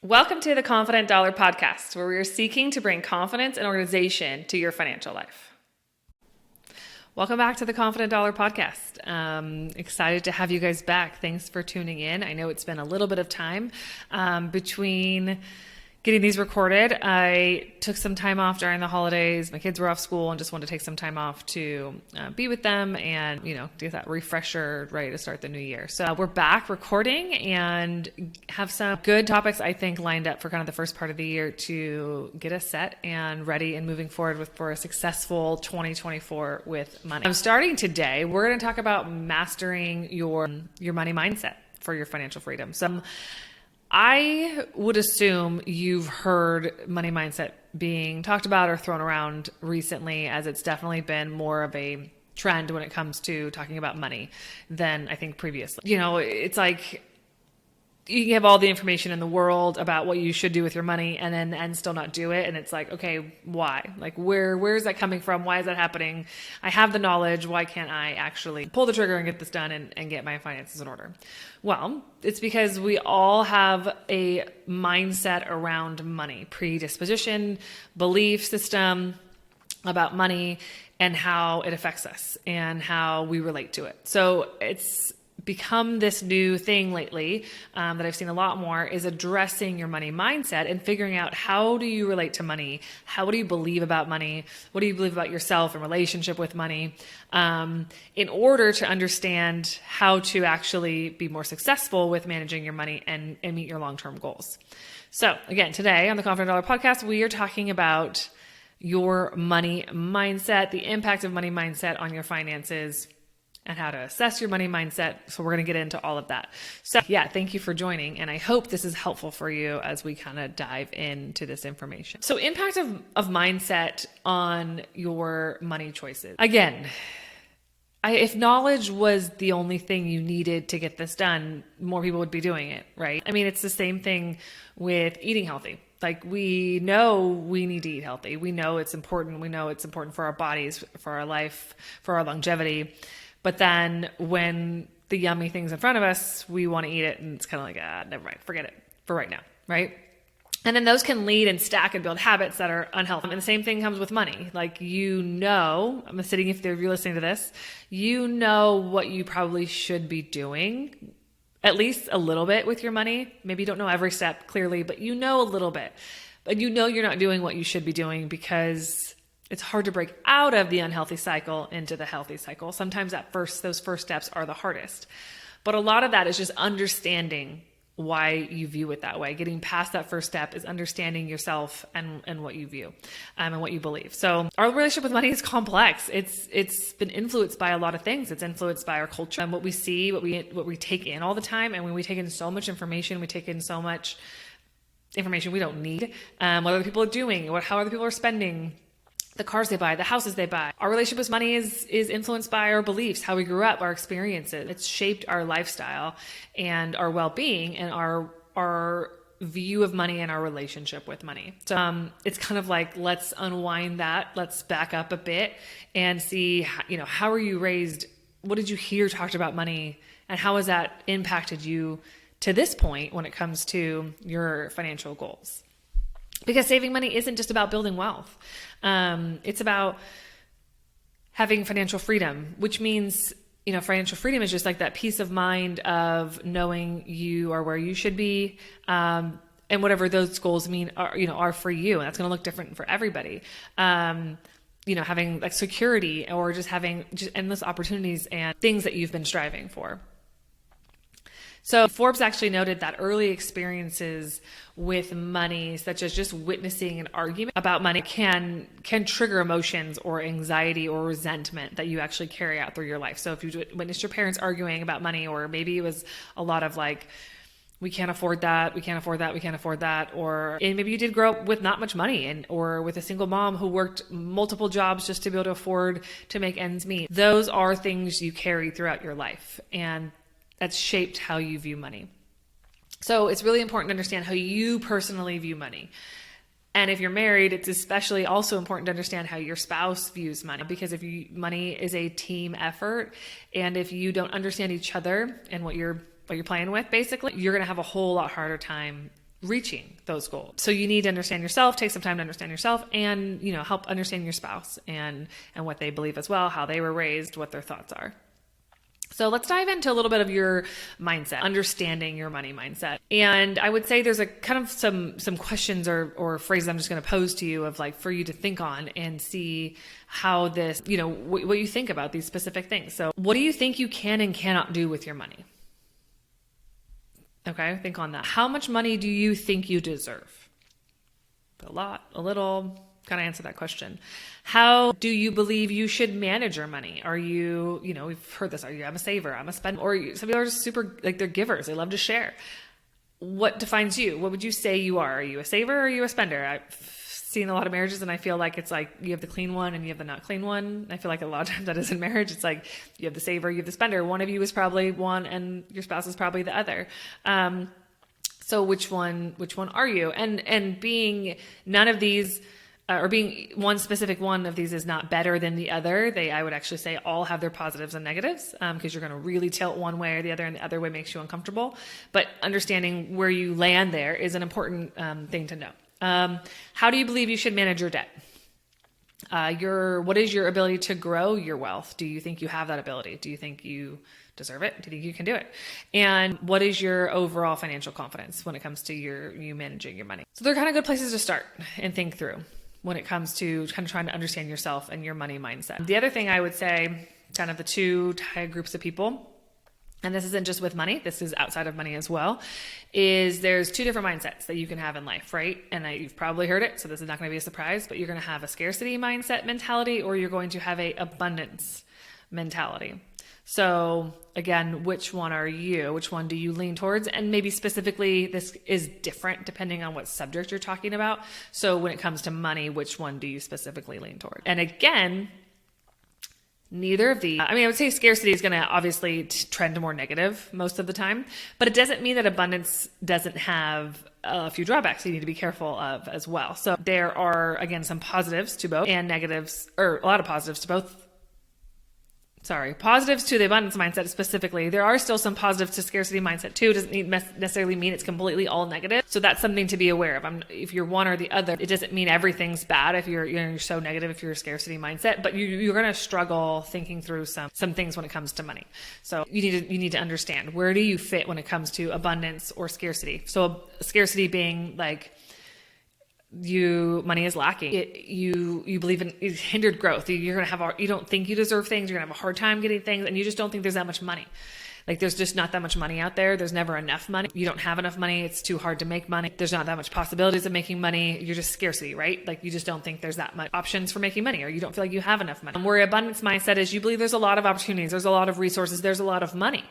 Welcome to the Confident Dollar Podcast, where we are seeking to bring confidence and organization to your financial life. Welcome back to the Confident Dollar Podcast. Excited to have you guys back. Thanks for tuning in. I know it's been a little bit of time between getting these recorded. I took some time off during the holidays. My kids were off school and just wanted to take some time off to be with them and, do that refresher ready to start the new year. So we're back recording and have some good topics, I think, lined up for kind of the first part of the year to get us set and ready and moving forward for a successful 2024 with money. I'm starting today. We're going to talk about mastering your money mindset for your financial freedom. So I would assume you've heard money mindset being talked about or thrown around recently, as it's definitely been more of a trend when it comes to talking about money than I think previously. It's like you can have all the information in the world about what you should do with your money and still not do it. And it's like, okay, why? Like, where is that coming from? Why is that happening? I have the knowledge. Why can't I actually pull the trigger and get this done and get my finances in order? Well, it's because we all have a mindset around money, predisposition, belief system about money and how it affects us and how we relate to it. So it's become this new thing lately that I've seen a lot more is addressing your money mindset and figuring out how do you relate to money? What do you believe about money? What do you believe about yourself and relationship with money? In order to understand how to actually be more successful with managing your money and meet your long-term goals. So again, today on the Confident Dollar Podcast, we are talking about your money mindset, the impact of money mindset on your finances, and how to assess your money mindset. So we're going to get into all of that. So yeah, thank you for joining. And I hope this is helpful for you as we kind of dive into this information. So impact of mindset on your money choices. Again, if knowledge was the only thing you needed to get this done, more people would be doing it, right? I mean, it's the same thing with eating healthy. Like, we know we need to eat healthy. We know it's important. We know it's important for our bodies, for our life, for our longevity. But then when the yummy thing's in front of us, we want to eat it and it's kind of like, never mind, forget it for right now, right? And then those can lead and stack and build habits that are unhealthy. And the same thing comes with money. Like, I'm sitting, if you're listening to this, what you probably should be doing, at least a little bit with your money. Maybe you don't know every step clearly, but a little bit. But you're not doing what you should be doing because it's hard to break out of the unhealthy cycle into the healthy cycle. Sometimes those first steps are the hardest. But a lot of that is just understanding why you view it that way. Getting past that first step is understanding yourself and what you view and what you believe. So our relationship with money is complex. It's been influenced by a lot of things. It's influenced by our culture and what we see, what we take in all the time. And when we take in so much information, we take in so much information we don't need. What other people are doing, how other people are spending, the cars they buy, the houses they buy. Our relationship with money is influenced by our beliefs, how we grew up, our experiences. It's shaped our lifestyle and our well-being and our view of money and our relationship with money. So it's kind of like, let's unwind that. Let's back up a bit and see, how were you raised? What did you hear talked about money? And how has that impacted you to this point when it comes to your financial goals? Because saving money isn't just about building wealth. It's about having financial freedom, which means, financial freedom is just like that peace of mind of knowing you are where you should be. And whatever those goals are for you. And that's going to look different for everybody. Having like security or just having just endless opportunities and things that you've been striving for. So Forbes actually noted that early experiences with money, such as just witnessing an argument about money, can trigger emotions or anxiety or resentment that you actually carry out through your life. So if you witnessed your parents arguing about money, or maybe it was a lot of like, we can't afford that, we can't afford that, we can't afford that, and maybe you did grow up with not much money or with a single mom who worked multiple jobs just to be able to afford to make ends meet. Those are things you carry throughout your life, and that's shaped how you view money. So it's really important to understand how you personally view money. And if you're married, it's especially also important to understand how your spouse views money, because money is a team effort. And if you don't understand each other and what you're playing with, basically, you're going to have a whole lot harder time reaching those goals. So you need to understand yourself, take some time to understand yourself, and, help understand your spouse and what they believe as well, how they were raised, what their thoughts are. So let's dive into a little bit of your mindset, understanding your money mindset. And I would say there's a kind of some questions or phrases I'm just going to pose to you of for you to think on and see how this, what you think about these specific things. So what do you think you can and cannot do with your money? Okay, think on that. How much money do you think you deserve? A lot, a little? Kind of answer that question. How do you believe you should manage your money? Are you, we've heard this, I'm a saver, I'm a spender, or some people are just super, they're givers. They love to share. What defines you? What would you say you are? Are you a saver or are you a spender? I've seen a lot of marriages and I feel like it's you have the clean one and you have the not clean one. I feel like a lot of times that is in marriage. It's you have the saver, you have the spender. One of you is probably one and your spouse is probably the other. So which one are you? And being none of these, or being one specific one of these is not better than the other. I would actually say all have their positives and negatives, because you're going to really tilt one way or the other, and the other way makes you uncomfortable. But understanding where you land there is an important thing to know. How do you believe you should manage your debt? What is your ability to grow your wealth? Do you think you have that ability? Do you think you deserve it? Do you think you can do it? And what is your overall financial confidence when it comes to you managing your money? So they're kind of good places to start and think through when it comes to kind of trying to understand yourself and your money mindset. The other thing I would say, kind of the two groups of people, and this isn't just with money, this is outside of money as well, is there's two different mindsets that you can have in life, right? And you've probably heard it, so this is not going to be a surprise, but you're going to have a scarcity mindset mentality, or you're going to have a abundance mentality. So again, which one are you? Which one do you lean towards? And maybe specifically, this is different depending on what subject you're talking about. So when it comes to money, which one do you specifically lean toward? And again, neither of these, I would say scarcity is going to obviously trend more negative most of the time, but it doesn't mean that abundance doesn't have a few drawbacks you need to be careful of as well. So there are, again, some positives to both and negatives, or a lot of positives to both. Positives to the abundance mindset specifically. There are still some positives to scarcity mindset too. It doesn't necessarily mean it's completely all negative. So that's something to be aware of. If you're one or the other, it doesn't mean everything's bad if you're so negative if you're a scarcity mindset, but you're going to struggle thinking through some things when it comes to money. So you need to understand, where do you fit when it comes to abundance or scarcity? So scarcity being money is lacking. You believe in hindered growth. You don't think you deserve things. You're gonna have a hard time getting things, and you just don't think there's that much money. There's just not that much money out there. There's never enough money. You don't have enough money. It's too hard to make money. There's not that much possibilities of making money. You're just scarcity, right? You just don't think there's that much options for making money, or you don't feel like you have enough money. Where abundance mindset is, you believe there's a lot of opportunities. There's a lot of resources. There's a lot of money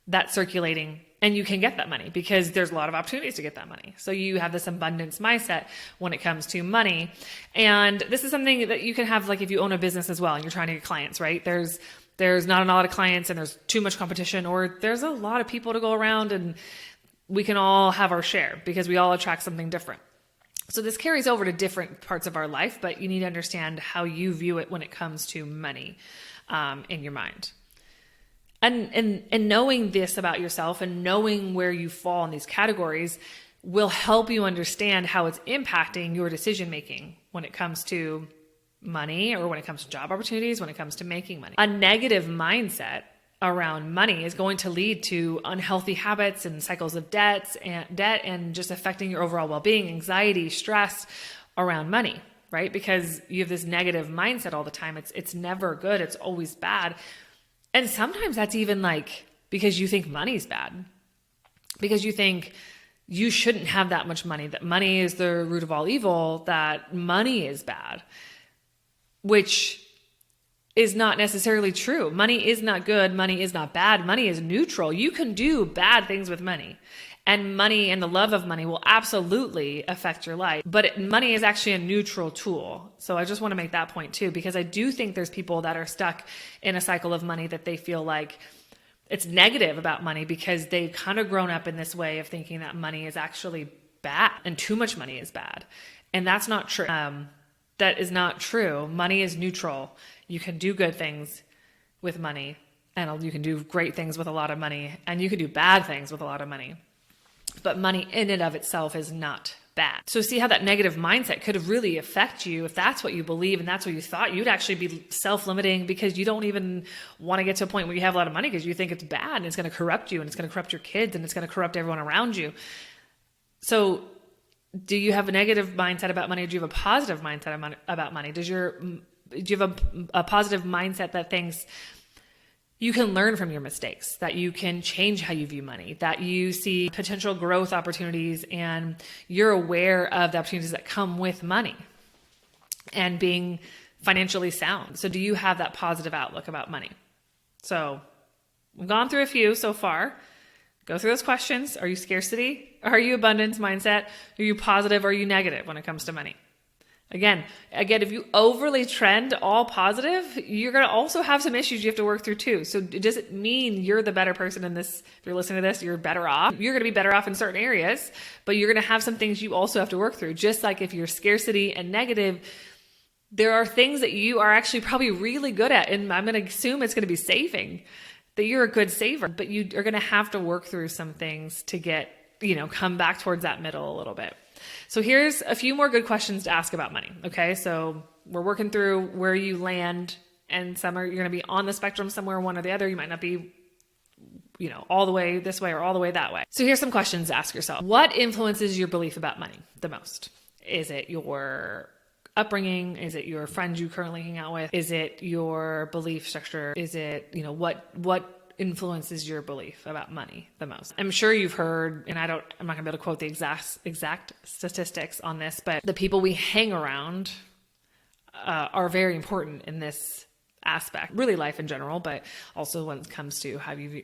that's circulating, and you can get that money because there's a lot of opportunities to get that money. So you have this abundance mindset when it comes to money. And this is something that you can have if you own a business as well and you're trying to get clients, right? There's not a lot of clients and there's too much competition, or there's a lot of people to go around, and we can all have our share because we all attract something different. So this carries over to different parts of our life, but you need to understand how you view it when it comes to money in your mind. And knowing this about yourself and knowing where you fall in these categories will help you understand how it's impacting your decision making when it comes to money, or when it comes to job opportunities, when it comes to making money. A negative mindset around money is going to lead to unhealthy habits and cycles of debt and just affecting your overall well-being, anxiety, stress around money, right? Because you have this negative mindset all the time. It's never good. It's always bad. And sometimes that's even because you think money's bad, because you think you shouldn't have that much money, that money is the root of all evil, that money is bad, which is not necessarily true. Money is not good. Money is not bad. Money is neutral. You can do bad things with money. And money and the love of money will absolutely affect your life. But money is actually a neutral tool. So I just want to make that point too, because I do think there's people that are stuck in a cycle of money that they feel like it's negative about money because they've kind of grown up in this way of thinking that money is actually bad and too much money is bad. And that's not true. That is not true. Money is neutral. You can do good things with money, and you can do great things with a lot of money, and you can do bad things with a lot of money. but money in and of itself is not bad. So see how that negative mindset could really affect you. If that's what you believe and that's what you thought, you'd actually be self-limiting because you don't even want to get to a point where you have a lot of money because you think it's bad and it's going to corrupt you and it's going to corrupt your kids and it's going to corrupt everyone around you. So do you have a negative mindset about money? Or do you have a positive mindset about money? Do you have a positive mindset that thinks you can learn from your mistakes, that you can change how you view money, that you see potential growth opportunities and you're aware of the opportunities that come with money and being financially sound? So do you have that positive outlook about money? So we've gone through a few so far. Go through those questions. Are you scarcity? Are you abundance mindset? Are you positive? Or are you negative when it comes to money? Again, if you overly trend all positive, you're going to also have some issues you have to work through too. So it doesn't mean you're the better person in this. If you're listening to this, you're better off. You're going to be better off in certain areas, but you're going to have some things you also have to work through. Just like if you're scarcity and negative, there are things that you are actually probably really good at. And I'm going to assume it's going to be saving, that you're a good saver, but you are going to have to work through some things to get, come back towards that middle a little bit. So here's a few more good questions to ask about money. Okay. So we're working through where you land, and you're going to be on the spectrum somewhere, one or the other. You might not be, all the way this way or all the way that way. So here's some questions to ask yourself. What influences your belief about money the most? Is it your upbringing? Is it your friends you currently hang out with? Is it your belief structure? Is it, what influences your belief about money the most? I'm sure you've heard, and I'm not gonna be able to quote the exact statistics on this, but the people we hang around are very important in this aspect, really life in general, but also when it comes to how you,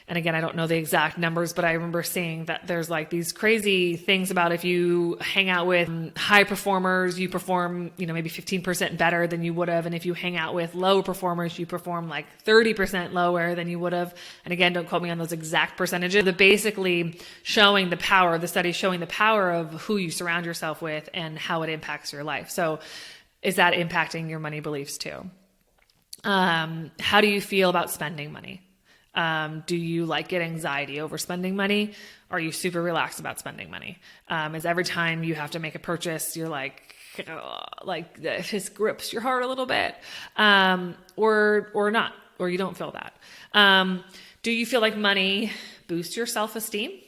and again, I don't know the exact numbers, but I remember seeing that there's like these crazy things about if you hang out with high performers, you perform, maybe 15% better than you would have. And if you hang out with low performers, you perform like 30% lower than you would have. And again, don't quote me on those exact percentages, but basically showing the power, the study showing the power of who you surround yourself with and how it impacts your life. So is that impacting your money beliefs too? How do you feel about spending money? Do you get anxiety over spending money? Are you super relaxed about spending money? Is every time you have to make a purchase, you're like it just grips your heart a little bit, or not, or you don't feel that? Do you feel like money boosts your self-esteem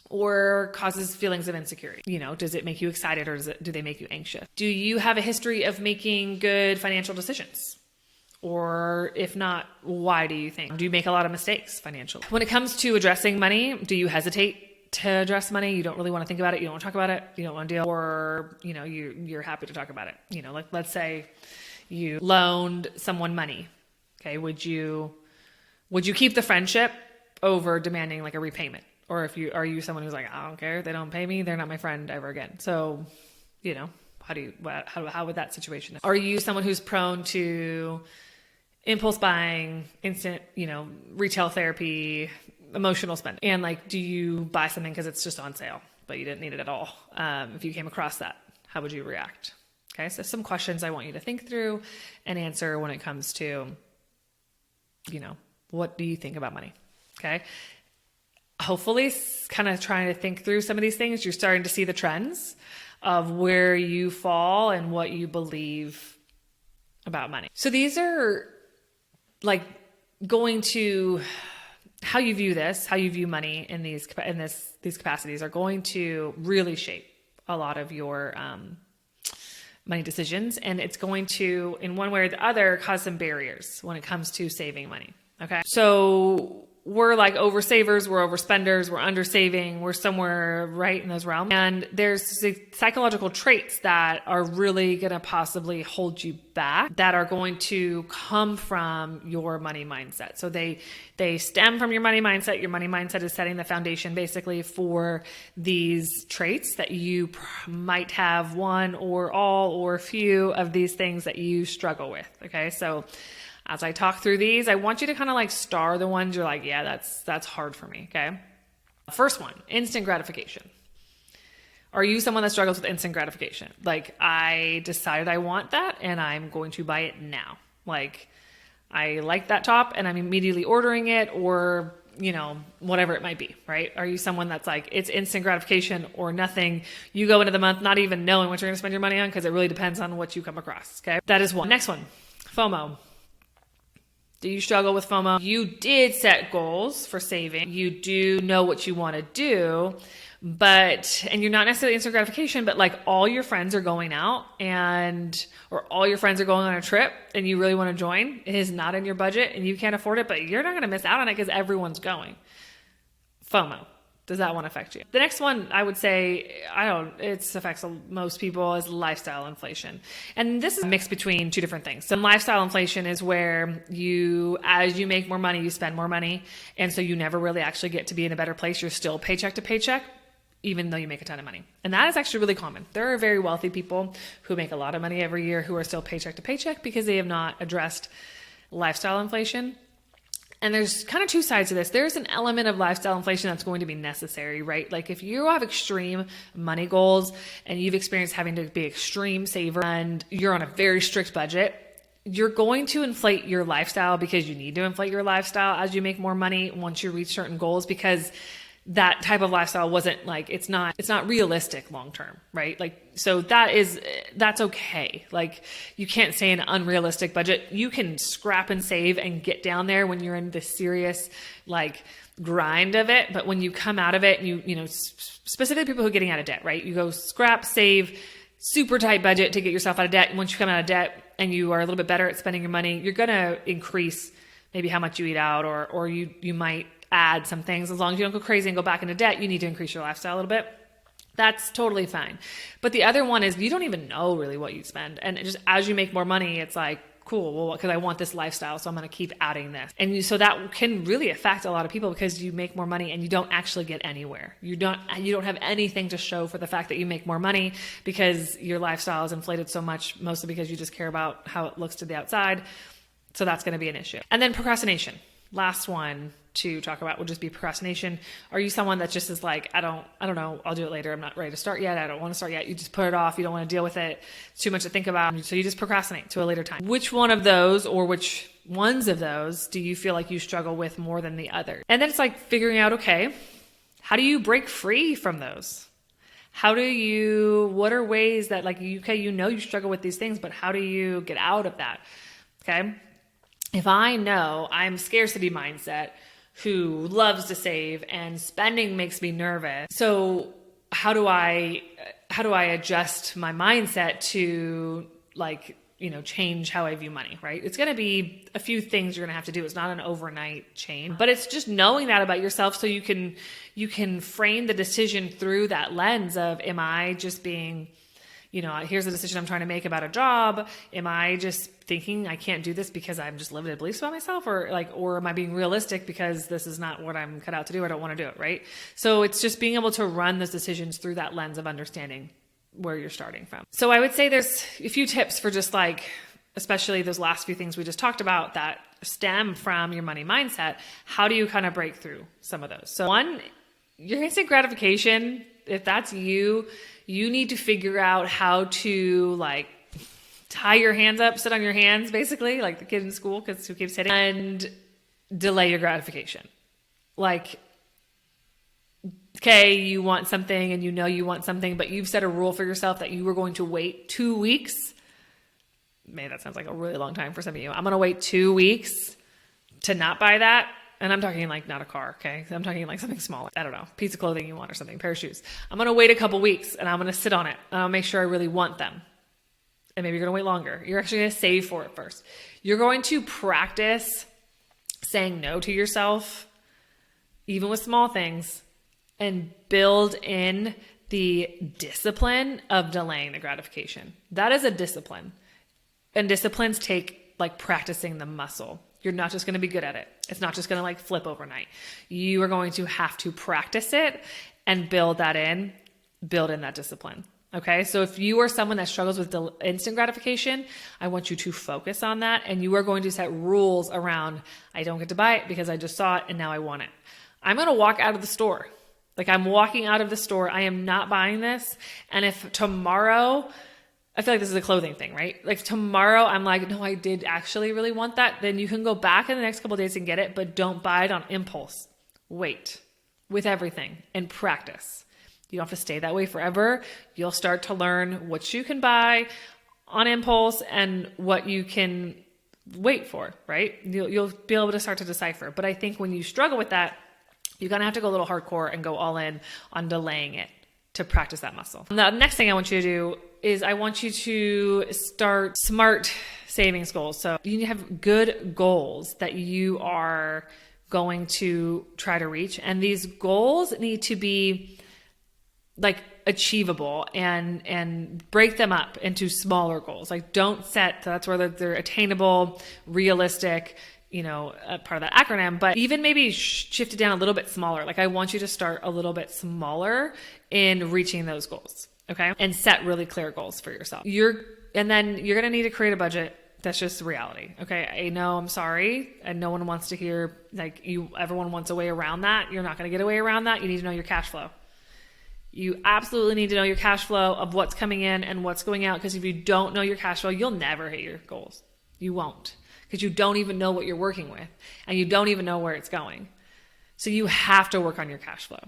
or causes feelings of insecurity? Does it make you excited or do they make you anxious? Do you have a history of making good financial decisions? Or if not, why do you think? Do you make a lot of mistakes financially? When it comes to addressing money, do you hesitate to address money? You don't really want to think about it. You don't want to talk about it. You don't want to deal, or, you're happy to talk about it. Let's say you loaned someone money. Okay. Would you keep the friendship over demanding a repayment? Or are you someone who's like, I don't care. They don't pay me. They're not my friend ever again. So, how would that situation? Are you someone who's prone to impulse buying, instant, retail therapy, emotional spending? And do you buy something because it's just on sale, but you didn't need it at all? If you came across that, how would you react? Okay. So some questions I want you to think through and answer when it comes to, what do you think about money? Okay. Hopefully kind of trying to think through some of these things, you're starting to see the trends of where you fall and what you believe about money. So these are going to how you view this, how you view money in these capacities are going to really shape a lot of your money decisions. And it's going to, in one way or the other, cause some barriers when it comes to saving money. Okay. So we're oversavers, we're overspenders, we're undersaving, we're somewhere right in those realms. And there's psychological traits that are really going to possibly hold you back, that are going to come from your money mindset. So they stem from your money mindset. Your money mindset is setting the foundation basically for these traits that you might have one or all or a few of these things that you struggle with. Okay. So as I talk through these, I want you to kind of star the ones you're like, yeah, that's hard for me. Okay. First one, instant gratification. Are you someone that struggles with instant gratification? I decided I want that and I'm going to buy it now. I like that top and I'm immediately ordering it, or, whatever it might be, right? Are you someone that's like, it's instant gratification or nothing? You go into the month not even knowing what you're going to spend your money on, because it really depends on what you come across. Okay. That is one. Next one, FOMO. Do you struggle with FOMO? You did set goals for saving. You do know what you want to do, and you're not necessarily instant gratification, but like all your friends are going out or all your friends are going on a trip and you really want to join. It is not in your budget and you can't afford it, but you're not going to miss out on it because everyone's going. FOMO. Does that one affect you? The next one, I would say, it affects most people, is lifestyle inflation. And this is a mix between two different things. So lifestyle inflation is where as you make more money, you spend more money. And so you never really actually get to be in a better place. You're still paycheck to paycheck, even though you make a ton of money. And that is actually really common. There are very wealthy people who make a lot of money every year who are still paycheck to paycheck because they have not addressed lifestyle inflation. And there's kind of two sides to this. There's an element of lifestyle inflation that's going to be necessary, right? Like if you have extreme money goals and you've experienced having to be extreme saver and you're on a very strict budget, you're going to inflate your lifestyle because you need to inflate your lifestyle as you make more money once you reach certain goals, because that type of lifestyle wasn't like, it's not realistic long-term, right? Like, so that's okay. Like you can't say an unrealistic budget. You can scrap and save and get down there when you're in the serious, like grind of it. But when you come out of it, specifically people who are getting out of debt, right? You go scrap, save, super tight budget to get yourself out of debt. And once you come out of debt and you are a little bit better at spending your money, you're going to increase maybe how much you eat out, or you might add some things. As long as you don't go crazy and go back into debt, you need to increase your lifestyle a little bit. That's totally fine. But the other one is you don't even know really what you spend. And just as you make more money, it's like, cool, well, because I want this lifestyle, so I'm going to keep adding this. And so that can really affect a lot of people because you make more money and you don't actually get anywhere. You don't have anything to show for the fact that you make more money because your lifestyle is inflated so much, mostly because you just care about how it looks to the outside. So that's going to be an issue. And then procrastination. Last one to talk about would just be procrastination. Are you someone that just is like, I don't know, I'll do it later. I'm not ready to start yet. I don't want to start yet. You just put it off. You don't want to deal with it. It's too much to think about. So you just procrastinate to a later time. Which one of those, or which ones of those, do you feel like you struggle with more than the other? And then it's like figuring out, okay, how do you break free from those? What are ways that like, you struggle with these things, but how do you get out of that? Okay. If I know I'm scarcity mindset who loves to save and spending makes me nervous, so how do I adjust my mindset to change how I view money, right? It's going to be a few things you're going to have to do. It's not an overnight change, but it's just knowing that about yourself so you can frame the decision through that lens of, am I just being, here's the decision I'm trying to make about a job. Am I just thinking I can't do this because I'm just limited beliefs about myself, or am I being realistic because this is not what I'm cut out to do? I don't want to do it, right? So it's just being able to run those decisions through that lens of understanding where you're starting from. So I would say there's a few tips for just especially those last few things we just talked about that stem from your money mindset. How do you kind of break through some of those? So one, your instant gratification, if that's you need to figure out how to tie your hands up, sit on your hands, basically, like the kid in school who keeps hitting, and delay your gratification. Okay, you want something and you want something, but you've set a rule for yourself that you were going to wait 2 weeks. Man, that sounds like a really long time for some of you. I'm going to wait 2 weeks to not buy that. And I'm talking not a car, okay? I'm talking something small. I don't know, piece of clothing you want or something, pair of shoes. I'm going to wait a couple weeks and I'm going to sit on it and I'll make sure I really want them. And maybe you're going to wait longer. You're actually going to save for it first. You're going to practice saying no to yourself, even with small things, and build in the discipline of delaying the gratification. That is a discipline. And disciplines take practicing the muscle. You're not just going to be good at it. It's not just going to flip overnight. You are going to have to practice it and build in that discipline. Okay. So if you are someone that struggles with instant gratification, I want you to focus on that. And you are going to set rules around, I don't get to buy it because I just saw it and now I want it. I'm going to walk out of the store. I'm walking out of the store. I am not buying this. And if tomorrow, I feel like this is a clothing thing, right? Tomorrow I'm no, I did actually really want that. Then you can go back in the next couple of days and get it, but don't buy it on impulse. wait with everything and practice. You don't have to stay that way forever. You'll start to learn what you can buy on impulse and what you can wait for, right? You'll be able to start to decipher. But I think when you struggle with that, you're going to have to go a little hardcore and go all in on delaying it to practice that muscle. And the next thing I want you to do is I want you to start smart savings goals. So you need to have good goals that you are going to try to reach. And these goals need to be like achievable and break them up into smaller goals. Like don't set, so that's where they're attainable, realistic, part of that acronym, but even maybe shift it down a little bit smaller. Like I want you to start a little bit smaller in reaching those goals. Okay. And set really clear goals for yourself. And then you're going to need to create a budget. That's just reality. Okay. I know, I'm sorry. And no one wants to hear everyone wants a way around that. You're not going to get a way around that. You need to know your cash flow. You absolutely need to know your cash flow of what's coming in and what's going out. Because if you don't know your cash flow, you'll never hit your goals. You won't, because you don't even know what you're working with and you don't even know where it's going. So you have to work on your cash flow.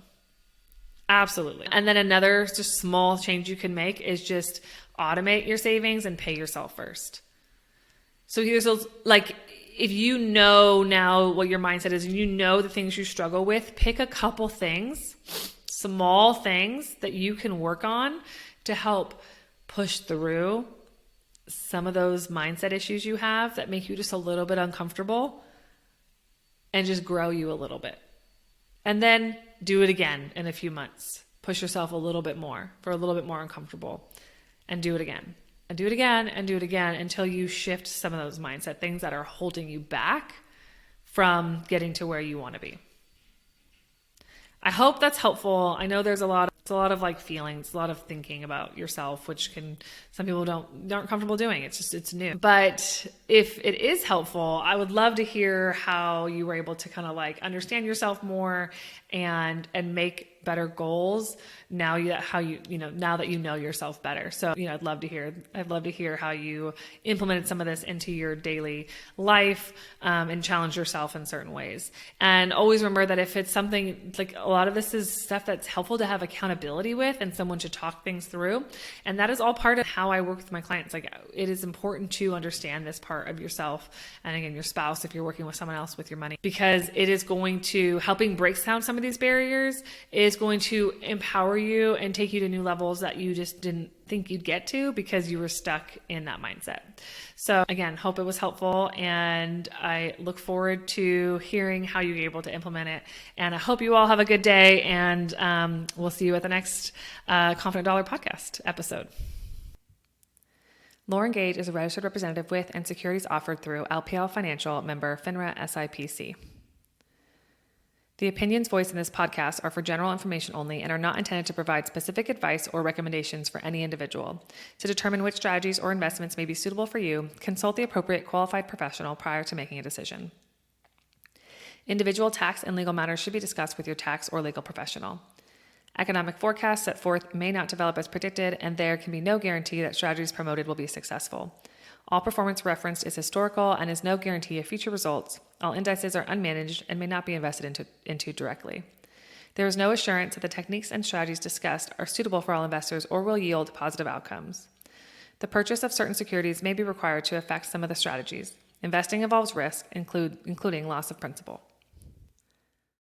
Absolutely. And then another just small change you can make is just automate your savings and pay yourself first. So here's if you know now what your mindset is and you know the things you struggle with, pick a couple things, small things that you can work on to help push through some of those mindset issues you have that make you just a little bit uncomfortable and just grow you a little bit. And then do it again in a few months. Push yourself a little bit more for a little bit more uncomfortable and do it again and do it again and do it again until you shift some of those mindset things that are holding you back from getting to where you want to be. I hope that's helpful. I know there's a lot of feelings, a lot of thinking about yourself, which some people aren't comfortable doing. It's new. But if it is helpful, I would love to hear how you were able to kind of understand yourself more and make better goals now that you know yourself better. So, I'd love to hear how you implemented some of this into your daily life, and challenge yourself in certain ways. And always remember that if it's something a lot of this is stuff that's helpful to have accountability with and someone to talk things through. And that is all part of how I work with my clients. It is important to understand this part of yourself. And again, your spouse, if you're working with someone else with your money, because it is going to helping break down some of these barriers is going to empower you and take you to new levels that you just didn't think you'd get to because you were stuck in that mindset. So again, hope it was helpful, and I look forward to hearing how you're able to implement it. And I hope you all have a good day, and we'll see you at the next Confident Dollar podcast episode. Lauren Gage is a registered representative with and securities offered through LPL Financial, member FINRA SIPC. The opinions voiced in this podcast are for general information only and are not intended to provide specific advice or recommendations for any individual. To determine which strategies or investments may be suitable for you, consult the appropriate qualified professional prior to making a decision. Individual tax and legal matters should be discussed with your tax or legal professional. Economic forecasts set forth may not develop as predicted, and there can be no guarantee that strategies promoted will be successful. All performance referenced is historical and is no guarantee of future results. All indices are unmanaged and may not be invested into directly. There is no assurance that the techniques and strategies discussed are suitable for all investors or will yield positive outcomes. The purchase of certain securities may be required to affect some of the strategies. Investing involves risk, including loss of principal.